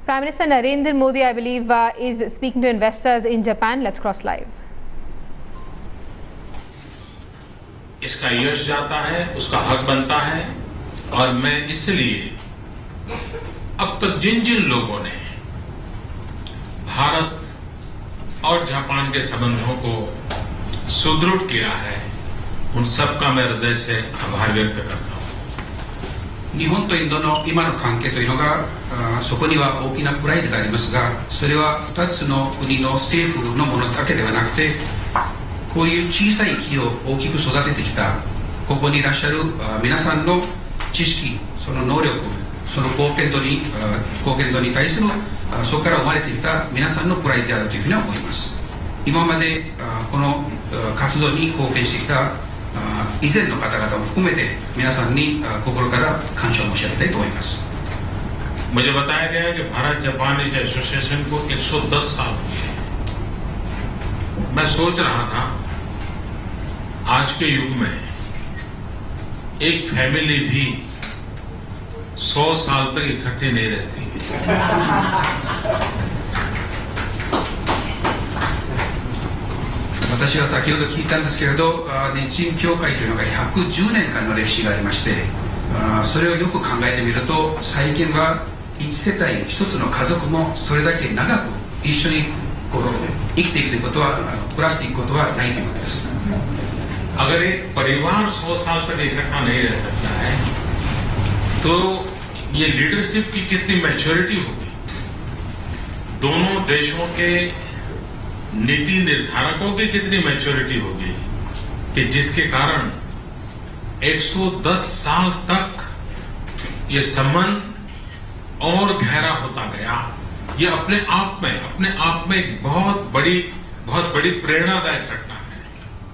Prime Minister Narendra Modi, I believe, is speaking to investors in Japan. Let's cross live. इसका यश जाता है, उसका हक बनता है, और मैं इसलिए अब तक जिन जिन लोगों ने भारत और जापान के संबंधों को सुदृढ़ किया है, उन सबका मैं हृदय से आभार व्यक्त करता हूं। 日本とインドの今の関係というのがそこには大きなプライドがありますが、それは2つの国の政府のものだけではなくて、こういう小さい木を大きく育ててきたここにいらっしゃる皆さんの知識、その能力、その貢献度に対するそこから生まれてきた皆さんのプライドであるというふうに思います。今までこの活動に貢献してきた以前の方々も含めて皆さんに心から感謝を申し上げたいと思います。मुझे बताया गया है कि भारत जापान इस एसोसिएशन को 110 साल हुए हैं। मैं सोच रहा था आज के युग में एक फैमिली भी 100 साल तक इकट्ठी नहीं रहती। 私は先ほど聞いたんですけれど、日印協会というのが110年間の歴史がありまして、それをよく考えてみると、最近は1世帯1つの家族もそれだけ長く一緒に生きていくということは、暮らしていくことはないということです。अगर एक परिवार 100 साल तक इकट्ठा नहीं रह सकता है, तो ये लीडरशिप की कितनी मैच्योरिटी होगी। दोनों देशों के नीति निर्धारकों की कितनी मैच्योरिटी होगी कि जिसके कारण 110 साल तक ये संबंध और गहरा होता गया। ये अपने आप में एक बहुत बड़ी प्रेरणादायक घटना है।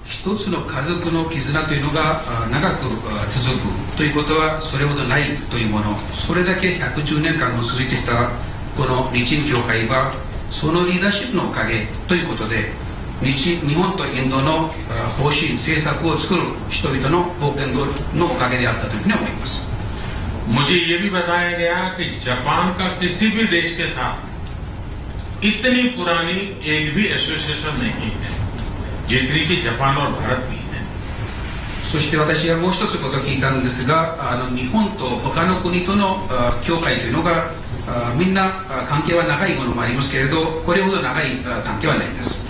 一つの家族の絆というのが長く続くということはそれほどないというもの、それだけ110年間も続いてきたこの日印協会はそのリーダーシップのおかげということで、日本とインドの方針政策を作る人々の貢献度のおかげであったというふうに思います。मुझे ये भी बताया गया कि जापान का किसी भी देश के साथ इतनी पुरानी एक भी एसोसिएशन नहीं है जितनी कि जापान और भारत की है। そして私はもう一つことを聞いたんですが、日本と他の国との協会というのがみんな関係は長いものもありますけれど、これほど長い関係はないんです。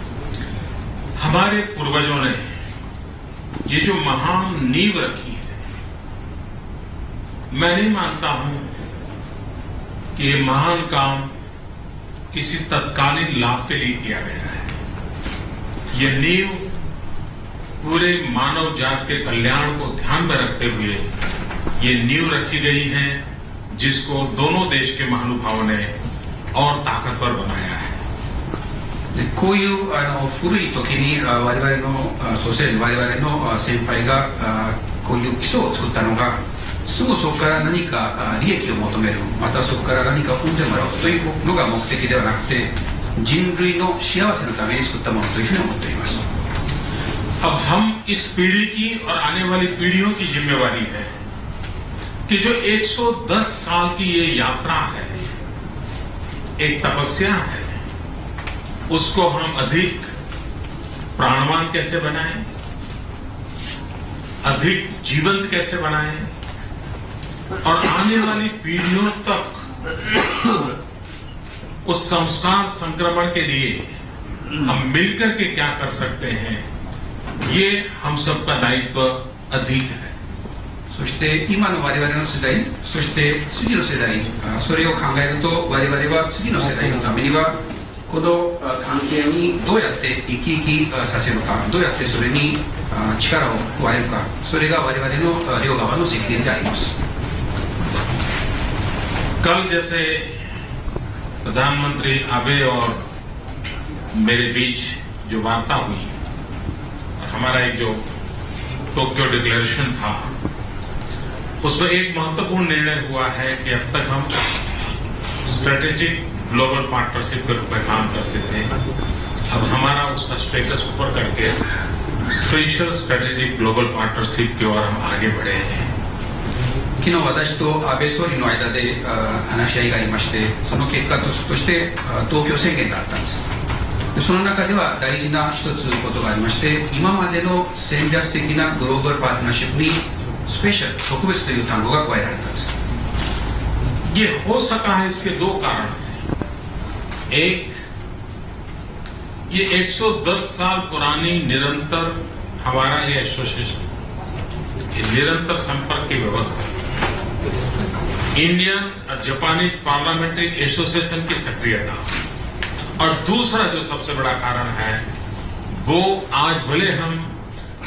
हमारे पूर्वजों ने ये जो महान नींव रखी है, मैं नहीं मानता हूं कि ये महान काम किसी तत्कालीन लाभ के लिए किया गया है। ये नींव पूरे मानव जात के कल्याण को ध्यान में रखते हुए ये नींव रखी गई है, जिसको दोनों देश के महानुभावों ने और ताकतवर बनाया है। こういう古い時に我々の祖先、我々の先輩がこういう基礎を作ったのが、すぐそこから何か利益を求める、またそこから何かを生んでもらうというのが目的ではなくて、人類の幸せのために作ったものというふうに思っております。अब हम इस पीढ़ी की और आने वाली पीढ़ियों की जिम्मेवारी है कि जो 110 साल की ये यात्रा है, एक तपस्या है, उसको हम अधिक प्राणवान कैसे बनाएं, अधिक जीवंत कैसे बनाएं, और आने वाली पीढ़ियों तक उस संस्कार संक्रमण के लिए हम मिलकर के क्या कर सकते हैं, ये हम सबका दायित्व अधिक है। そして今の我々の世代、そして次の世代、それを考えると我々は次の世代のためにはこの関係にどうやって生き生きさせるか、どうやってそれに力を加えるか、それが我々の両側の責任であります。कल जैसे प्रधानमंत्री आबे और मेरे बीच जो वार्ता हुई और हमारा एक जो टोक्यो डिक्लेरेशन था, उसमें एक महत्वपूर्ण निर्णय हुआ है कि अब तक हम स्ट्रेटेजिक ग्लोबल पार्टनरशिप के रूप में काम करते थे, अब हमारा उसका स्टेटस ऊपर करके स्पेशल स्ट्रेटेजिक ग्लोबल पार्टनरशिप की ओर हम आगे बढ़े हैं। 昨日私と安倍総理の間で話し合いがありまして、その結果として東京宣言があったんです。その中では大事な一つことがありまして、今までの戦略的なグローバルパートナーシップにスペシャル、特別という単語が加えられたんです。ये हो सका है, इसके दो कारण हैं। एक, ये 110 साल पुरानी निरंतर हमारा ये एसोसिएशन, ये निरंतर संपर्क की व्यवस्था, इंडियन और जापानीज पार्लियामेंट्री एसोसिएशन की सक्रियता, और दूसरा जो सबसे बड़ा कारण है वो आज भले हम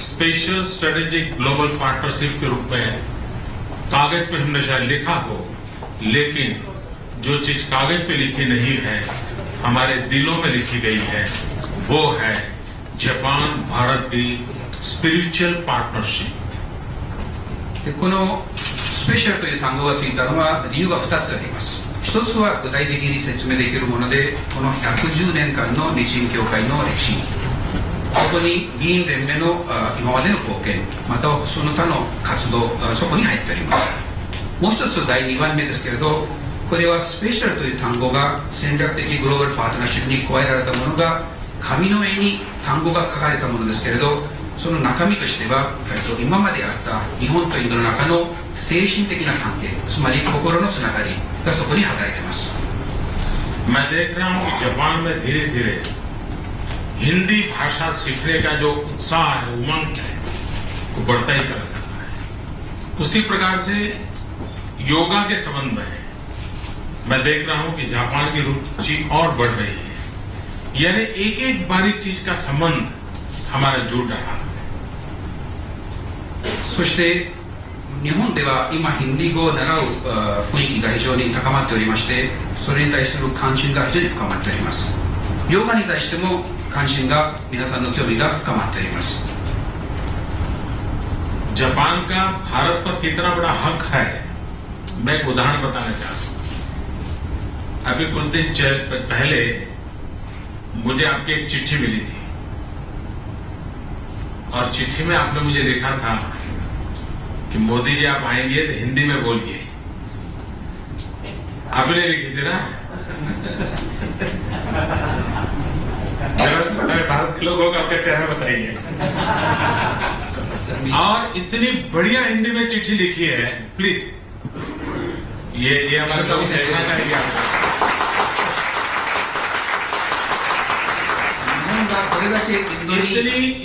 स्पेशल स्ट्रेटेजिक ग्लोबल पार्टनरशिप के रूप में कागज पे हमने शायद लिखा हो, लेकिन जो चीज कागज पे लिखी नहीं है हमारे दिलों में लिखी गई है, वो है जापान भारत की स्पिरिचुअल पार्टनरशिप। このスペシャルという単語がついたのは理由が2つあります。一つは具体的に説明できるもので、この110年間の日印協会の歴史、そこに議員連盟の今までの貢献、またはその他の活動、そこに入っております。もう一つ第2番目ですけれど、これはスペシャルという単語が戦略的グローバルパートナーシップに加えられたものが紙の上に単語が書かれたものですけれど、その中身としては、今まであった日本とインドの中の精神的な関係、つまり心のつながりがそこに働いています。मैं देख रहा हूं कि जापान में धीरे धीरे हिंदी भाषा सीखने का जो उत्साह है, उमंग है, वो बढ़ता ही चला जाता है। उसी प्रकार से योगा के संबंध में मैं देख रहा हूं कि जापान की रुचि और बढ़ रही है, यानी एक एक बारीक चीज का संबंध हमारा जुड़ रहा है। そして日本では今ヒンディー語を習う雰囲気が非常に高まっておりまして、それに対する関心が非常に深まっております。ヨガに対しても関心が、皆さんの興味が深まっております。जापान का भारत पर कितना बड़ा हक है, मैं एक उदाहरण बताना चाहता हूं। अभी कुछ दिन पहले मुझे आपकी एक चिट्ठी मिली थी, और चिट्ठी में आपने मुझे लिखा था कि मोदी जी आप आएंगे तो हिंदी में बोलिए। आपने लिखी थी ना? भारत के लोगों का आपका चेहरा बताइए। और इतनी बढ़िया हिंदी में चिट्ठी लिखी है, प्लीज ये हमारे लोग देखना चाहिए आपको।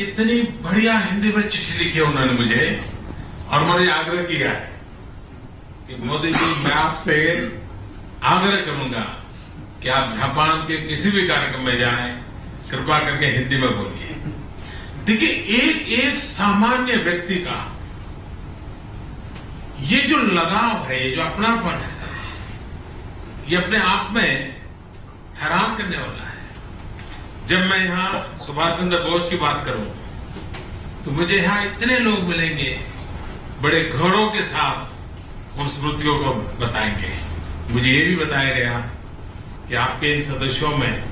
इतनी बढ़िया हिंदी में चिट्ठी लिखी है उन्होंने मुझे, और मुझे आग्रह किया है कि मोदी जी मैं आपसे आग्रह करूंगा कि आप जापान के किसी भी कार्यक्रम में जाएं, कृपा करके हिंदी में बोलिए। देखिए, एक एक सामान्य व्यक्ति का ये जो लगाव है, ये जो अपनापन है, ये अपने आप में हैरान करने वाला है। जब मैं यहाँ सुभाष चंद्र बोस की बात करूं तो मुझे यहाँ इतने लोग मिलेंगे, बड़े गौरव के साथ उन स्मृतियों को बताएंगे। मुझे ये भी बताया गया कि आपके इन सदस्यों में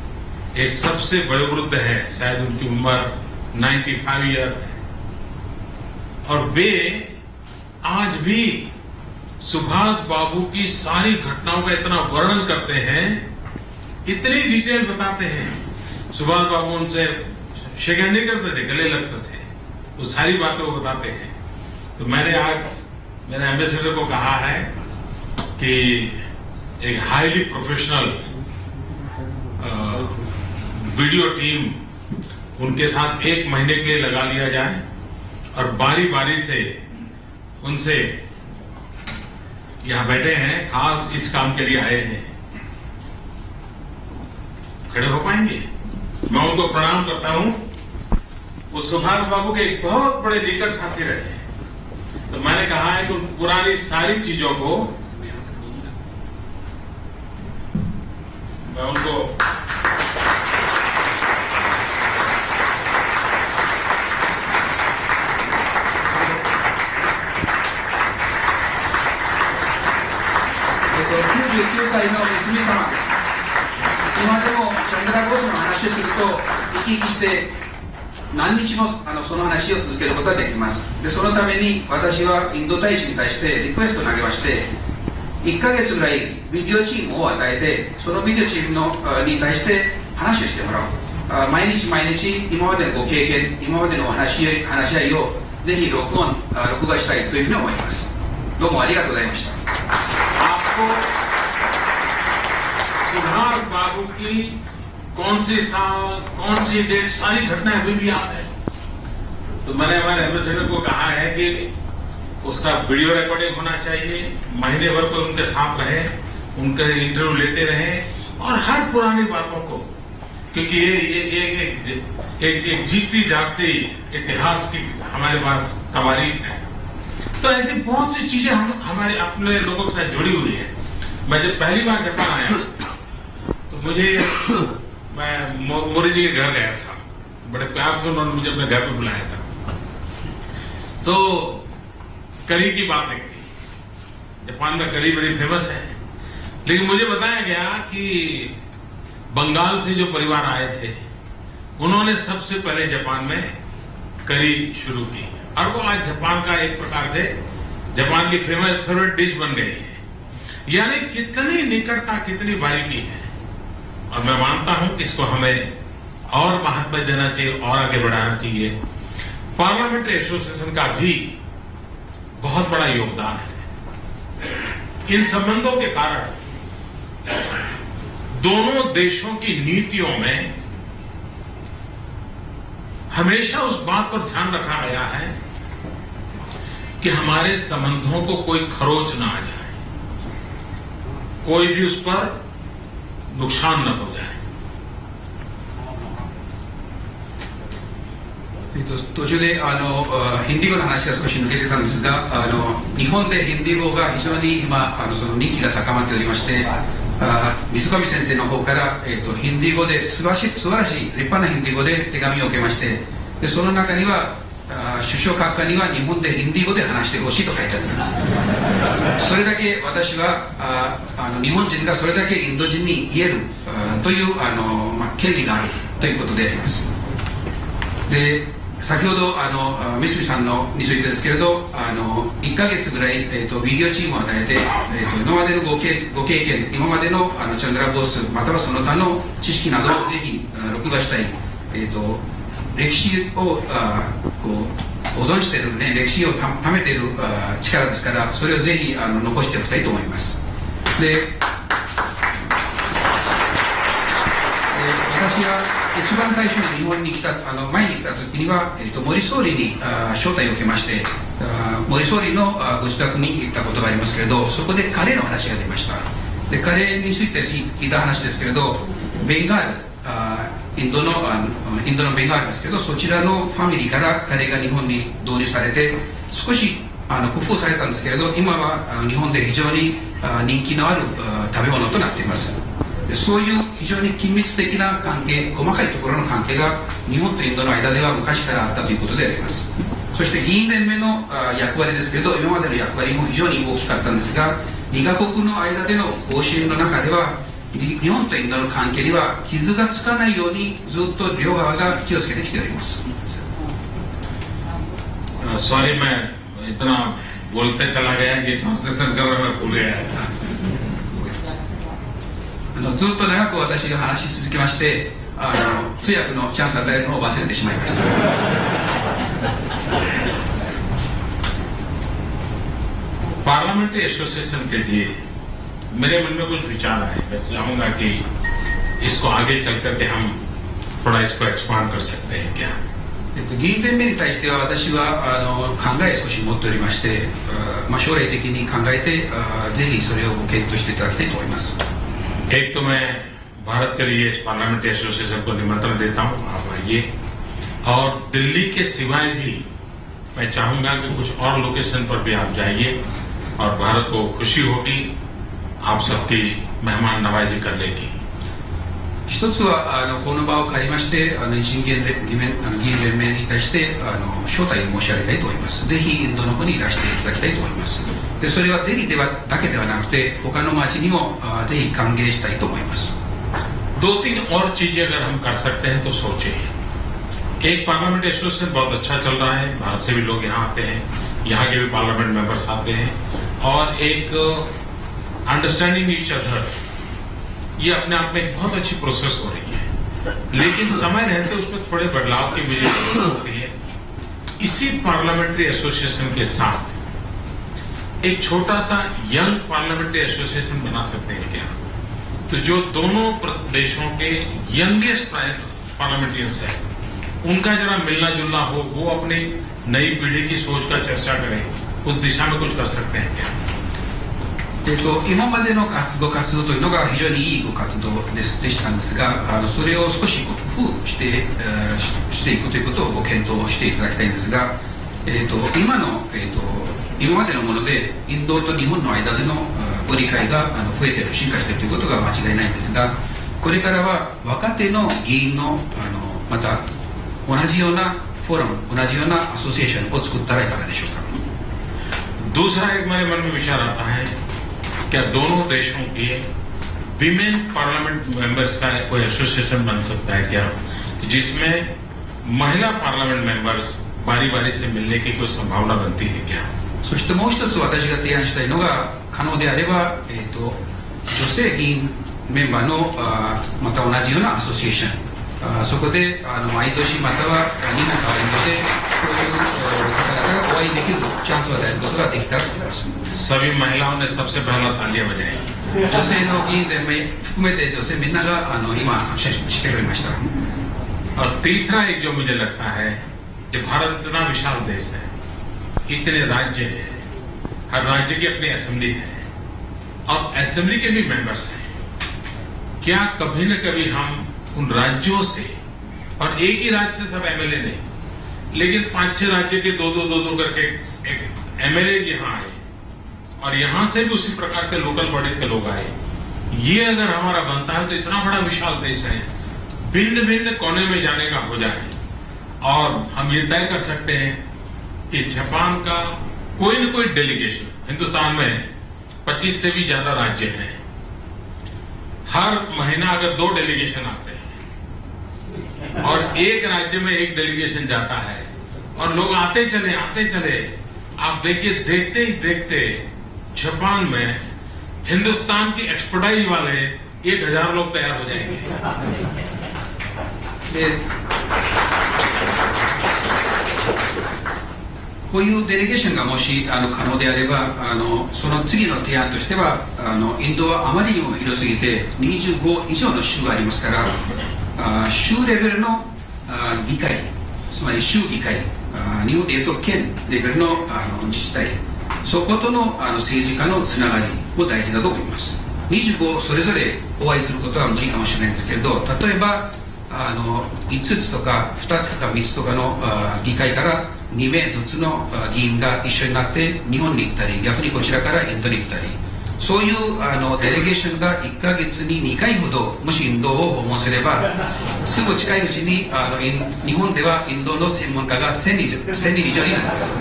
एक सबसे वयोवृद्ध है, शायद उनकी उम्र 95 ईयर है, और वे आज भी सुभाष बाबू की सारी घटनाओं का इतना वर्णन करते हैं, इतनी डिटेल बताते हैं। सुभाष बाबू उनसे शेखर नहीं करते थे, गले लगते थे, वो सारी बातें वो बताते हैं। तो मैंने आज मेरे एम्बेसडर को कहा है कि एक हाईली प्रोफेशनल वीडियो टीम उनके साथ 1 महीने के लिए लगा लिया जाए, और बारी बारी से उनसे यहाँ बैठे हैं, खास इस काम के लिए आए हैं, खड़े हो पाएंगे? मैं उनको प्रणाम करता हूं। वो सुभाष बाबू के एक बहुत बड़े निकट साथी रहे, तो मैंने कहा है कि उन पुरानी सारी चीजों को मैं उनको99歳の娘様です。今でもチャンドラボスの話をすると生き生きして何日もその話を続けることができます。でそのために私はインド大使に対してリクエストを投げまして、1ヶ月ぐらいビデオチームを与えて、そのビデオチームに対して話をしてもらう。毎日毎日今までのご経験、今までの話し合いをぜひ録画したいというふうに思います。どうもありがとうございました。सिद्धार्थ बाबू की कौन सी साल, कौन सी डेट, सारी घटनाएं अभी भी याद है। तो मैंने हमारे एम्बेसडर को कहा है कि उसका वीडियो रिकॉर्डिंग होना चाहिए, महीने भर को उनके साथ रहे, उनके इंटरव्यू लेते रहे और हर पुरानी बातों को, क्योंकि ये एक जीती जागती इतिहास की हमारे पास तवारीख है। तो ऐसी बहुत सी चीजें हमारे अपने लोगों के साथ जुड़ी हुई है। मैं जब पहली बार जापान आया तो मैं मोदी जी के घर गया था, बड़े प्यार से उन्होंने मुझे अपने घर पे बुलाया था। तो करी की बात नहीं थी, जापान का करी बड़ी फेमस है, लेकिन मुझे बताया गया कि बंगाल से जो परिवार आए थे उन्होंने सबसे पहले जापान में करी शुरू की और वो आज जापान का एक प्रकार से जापान की फेवरेट डिश बन गई है। यानी कितनी निकटता, कितनी बारीकी है। और मैं मानता हूं कि इसको हमें और महत्व देना चाहिए और आगे बढ़ाना चाहिए। पार्लियामेंट्री एसोसिएशन का भी बहुत बड़ा योगदान है। इन संबंधों के कारण दोनों देशों की नीतियों में हमेशा उस बात पर ध्यान रखा गया है कि हमारे संबंधों को कोई खरोच ना आ जाए, कोई भी उस पर नुकसान न हो जाए। 途中でヒンディー語の話が少し抜けてたんですが、日本でヒンディー語が非常に今その人気が高まっておりまして、水上先生の方から、ヒンディー語で素晴らしい立派なヒンディー語で手紙を受けまして、でその中には首相閣下には日本でヒンディー語で話してほしいと書いてあったんです。それだけ私は日本人がそれだけインド人に言えるという権利があるということであります。で先ほど三角さんについてですけれど、1ヶ月ぐらい、ビデオチームを与えて、今までのご経験、今までのチャンドラ・ボスまたはその他の知識などをぜひ録画したい、歴史を保存している、ね、歴史を貯めている力ですから、それをぜひ残しておきたいと思います。で私は一番最初に日本に来た前に来た時には、森総理に招待を受けまして、森総理のご自宅に行ったことがありますけれど、そこでカレーの話が出ました。でカレーについて聞いた話ですけれど、ベンガールインドのベンガールですけど、そちらのファミリーからカレーが日本に導入されて少し工夫されたんですけれど、今は日本で非常に人気のある食べ物となっています。そういう非常に緊密的な関係、細かいところの関係が日本とインドの間では昔からあったということであります。そして議員連盟の役割ですけれど、今までの役割も非常に大きかったんですが、2カ国の間での方針の中では日本とインドの関係には傷がつかないようにずっと両側が気をつけてきております。सॉरी मैं इतना बोलते चला गया कि ट्रांसलेशन करना मैं भूल गया था। ずっと長く私が話し続けまして、通訳のチャンスを与えるのを忘れてしまいました。पार्लियामेंट्री एसोसिएशन के लिए मेरे मन में कुछ विचार आए। मैं चाहूंगा कि इसको आगे चल करके हम थोड़ा इसको एक्सपांड कर सकते हैं क्या। 議員連盟に対しては私は考え少し持っておりまして、将来的に考えてぜひそれをご検討していただきたいと思います。एक तो मैं भारत के लिए इस पार्लियामेंट्री एसोसिएशन को निमंत्रण देता हूं, आप आइए। और दिल्ली के सिवाय भी मैं चाहूंगा कि कुछ और लोकेशन पर भी आप जाइए और भारत को खुशी होगी, आप सबकी मेहमान नवाजी कर लेगी। 一つはこの場を借りまして議員連盟に対して招待を申し上げたいと思います。ぜひインドの方にいらしていただきたいと思います。でそれはデリーだけではなくて他の町にもぜひ歓迎したいと思います。 2-3 और चीजें अगर हम कर सकते हैं तो सोचिए। एक पार्लियामेंट एसोसिएशन बहुत अच्छा चल रहा है, भारत से भी लोग यहाँ आते हैं, यहाँ के भी पार्लियामेंट मेंबर्स आते हैं, और एक अंडरस्टैंडिंग ईच अदर, ये अपने आप में एक बहुत अच्छी प्रोसेस हो रही है। लेकिन समय रहते उसमें थोड़े बदलाव की मुझे जरूरत होती है। इसी पार्लियामेंट्री एसोसिएशन के साथ एक छोटा सा यंग पार्लियामेंट्री एसोसिएशन बना सकते हैं क्या? तो जो दोनों देशों के यंगेस्ट पार्लियामेंटियंस है, उनका जरा मिलना जुलना हो, वो अपनी नई पीढ़ी की सोच का चर्चा करें, उस दिशा में कुछ कर सकते हैं क्या? 今までのご活動というのが非常にいいご活動でしたんですが、それを少し工夫していくということをご検討していただきたいんですが、今までのものでインドと日本の間でのご理解が増えている、進化しているということが間違いないんですが、これからは若手の議員のまた同じようなフォーラム、同じようなアソシエーションを作ったらいかがでしょうか。दूसरा एक मेरे मन में विचार आता है, क्या दोनों देशों के विमेन पार्लियामेंट मेंबर्स का कोई एसोसिएशन बन सकता है क्या, जिसमें महिला पार्लियामेंट मेंबर्स बारी बारी से मिलने की कोई संभावना बनती है क्या? そしてもう一つ私が提案したいのが、可能であれば、女性議員メンバーのまた同じようなアソシエーション、そこで毎年または日本からインドでそういう方々がお会いできるチャンスを与えることができたらと思います。सभी महिलाओं ने सबसे पहला तालियां बजाई। 女性の議員連盟含めて女性みんなが今してくれました。 और तीसरा एक जो मुझे लगता है कि भारत इतना विशाल देश है, इतने राज्य हैं, हर राज्य की अपनी असेंबली है और असेंबली के भी मेंबर्स हैं। क्या कभी न कभी हम उन राज्यों से, और एक ही राज्य से सब एमएलए नहीं, लेकिन 5-6 राज्य के दो करके एक एमएलए यहाँ आए और यहां से भी उसी प्रकार से लोकल बॉडीज के लोग आए, ये अगर हमारा बनता है तो इतना बड़ा विशाल देश है, भिन्न भिन्न कोने में जाने का हो जाए और हम ये तय कर सकते हैं कि जापान का कोई न कोई डेलीगेशन, हिंदुस्तान में 25 से भी ज्यादा राज्य हैं, हर महीना अगर 2 डेलीगेशन आते हैं और एक राज्य में एक डेलीगेशन जाता है और लोग आते चले, आप देखिए देखते ही देखते जापान में हिंदुस्तान की एक्सपर्टाइज वाले 1000 लोग तैयार हो जाएंगे। こういうデレゲーションがもし可能であれば、その次の提案としては、インドはあまりにも広すぎて25以上の州がありますから、州レベルの議会、つまり州議会、日本でいうと県レベルの自治体、そことの政治家のつながりも大事だと思います。25それぞれお会いすることは無理かもしれないんですけれど、例えば5つとか2つとか3つとかの議会から2名ずつの議員が一緒になって日本に行ったり、逆にこちらからインドに行ったり、そういうデレゲーションが1ヶ月に2回ほどもしインドを訪問すれば、すぐ近いうちに日本ではインドの専門家が1000人以上になります。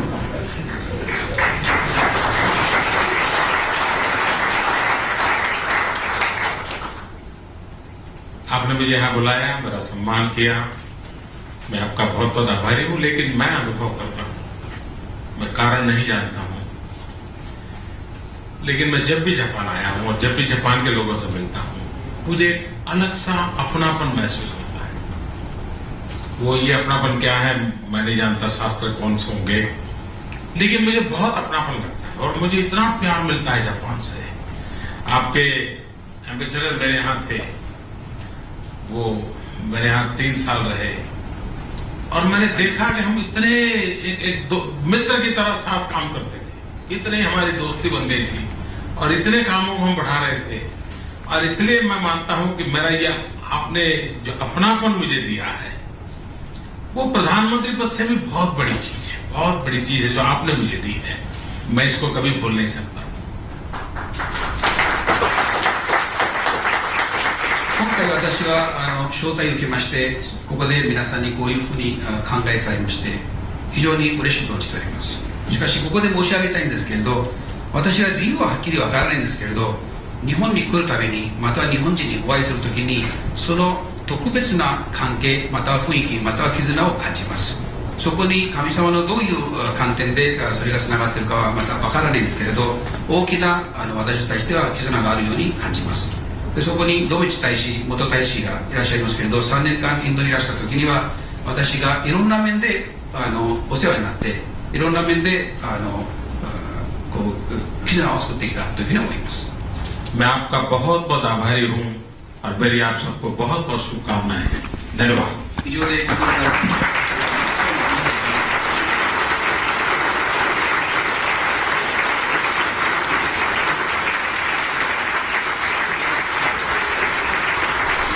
आपने मुझे यहाँ बुलाया, मेरा सम्मान किया, मैं आपका बहुत बहुत आभारी हूँ। लेकिन मैं अनुभव करता हूँ, मैं कारण नहीं जानता हूँ, लेकिन मैं जब भी जापान आया हूँ और जब भी जापान के लोगों से मिलता हूँ, मुझे एक अलग सा अपनापन महसूस होता है। वो ये अपनापन क्या है मैं नहीं जानता, शास्त्र कौन से होंगे, लेकिन मुझे बहुत अपनापन लगता है और मुझे इतना प्यार मिलता है जापान से। आपके एम्बेसडर मेरे यहाँ थे, वो मेरे यहाँ 3 साल रहे और मैंने देखा कि हम इतने एक मित्र की तरह साथ काम करते थे, इतनी हमारी दोस्ती बन गई थी और इतने कामों को हम बढ़ा रहे थे। और इसलिए मैं मानता हूं कि मेरा यह आपने जो अपनापन मुझे दिया है, वो प्रधानमंत्री पद से भी बहुत बड़ी चीज है, बहुत बड़ी चीज है जो आपने मुझे दी है। मैं इसको कभी भूल नहीं सकता। 今回私は招待を受けまして、ここで皆さんにこういうふうに考えされまして非常に嬉しく存じております。しかしここで申し上げたいんですけれど、私は理由ははっきりわからないんですけれど、日本に来るたびにまたは日本人にお会いするときにその特別な関係または雰囲気または絆を感じます。そこに神様のどういう観点でそれがつながっているかはまたわからないんですけれど、大きな私たちとしては絆があるように感じます。でそこにドイツ大使元大使がいらっしゃいますけれど、3年間インドにいらした時には私がいろんな面でお世話になって、いろんな面でこう絆を作ってきたというふうに思います。मैं आपका बहुत बहुत आभारी हूँ और मेरी आप सबको बहुत बहुत शुभकामनाएं। धन्यवाद।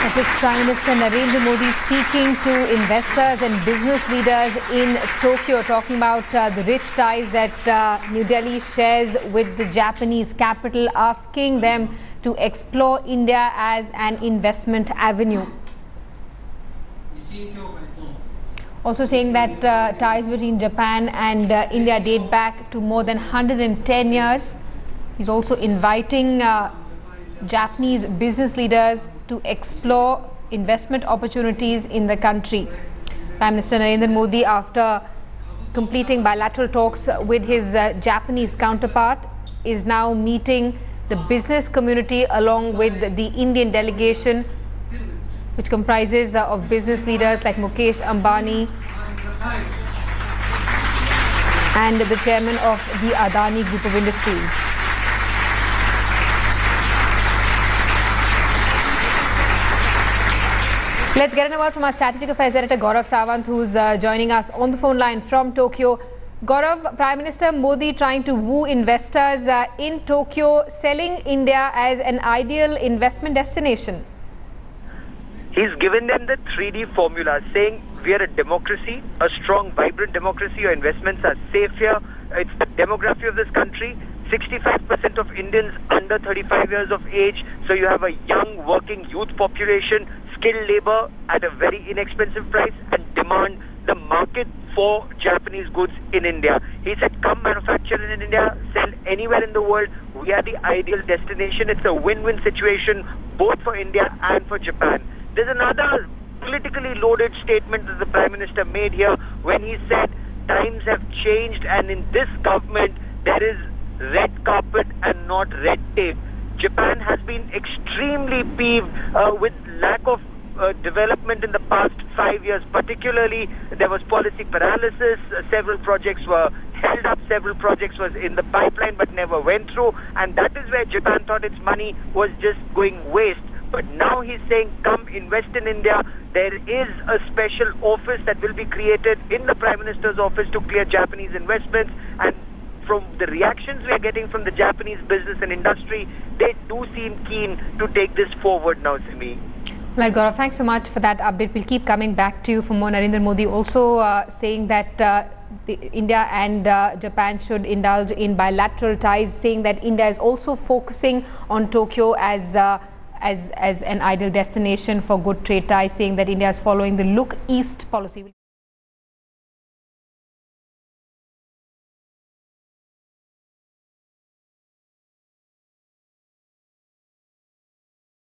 That was Prime Minister Narendra Modi speaking to investors and business leaders in Tokyo, talking about the rich ties that New Delhi shares with the Japanese capital, asking them to explore India as an investment avenue. Also saying that ties between Japan and India date back to more than 110 years. He's also inviting Japanese business leaders to explore investment opportunities in the country. Prime Minister Narendra Modi, after completing bilateral talks with his Japanese counterpart, is now meeting the business community along with the Indian delegation, which comprises of business leaders like Mukesh Ambani and the chairman of the Adani Group of Industries. Let's get an word from our Strategic Affairs Editor Gaurav Sawant, who's joining us on the phone line from Tokyo. Gaurav, Prime Minister Modi trying to woo investors in Tokyo, selling India as an ideal investment destination. He's given them the 3D formula, saying we are a democracy, a strong, vibrant democracy. Your investments are safe here. It's the demography of this country. 65% of Indians under 35 years of age. So you have a young working youth population, skilled labor at a very inexpensive price, and demand the market for Japanese goods in India. He said, come manufacture in India, sell anywhere in the world. We are the ideal destination. It's a win-win situation both for India and for Japan. There's another politically loaded statement that the Prime Minister made here when he said times have changed and in this government there is red carpet and not red tape. Japan has been extremely peeved with lack of development in the past 5 years. Particularly, there was policy paralysis. Several projects were held up. Several projects was in the pipeline but never went through. And that is where Japan thought its money was just going waste. But now he's saying, come invest in India. There is a special office that will be created in the Prime Minister's office to clear Japanese investments. And from the reactions we are getting from the Japanese business and industry, they do seem keen to take this forward now, Simi. Right, Gaurav, thanks so much for that update. We'll keep coming back to you for more. Narendra Modi also saying that India and Japan should indulge in bilateral ties, saying that India is also focusing on Tokyo as an ideal destination for good trade ties, saying that India is following the Look East policy.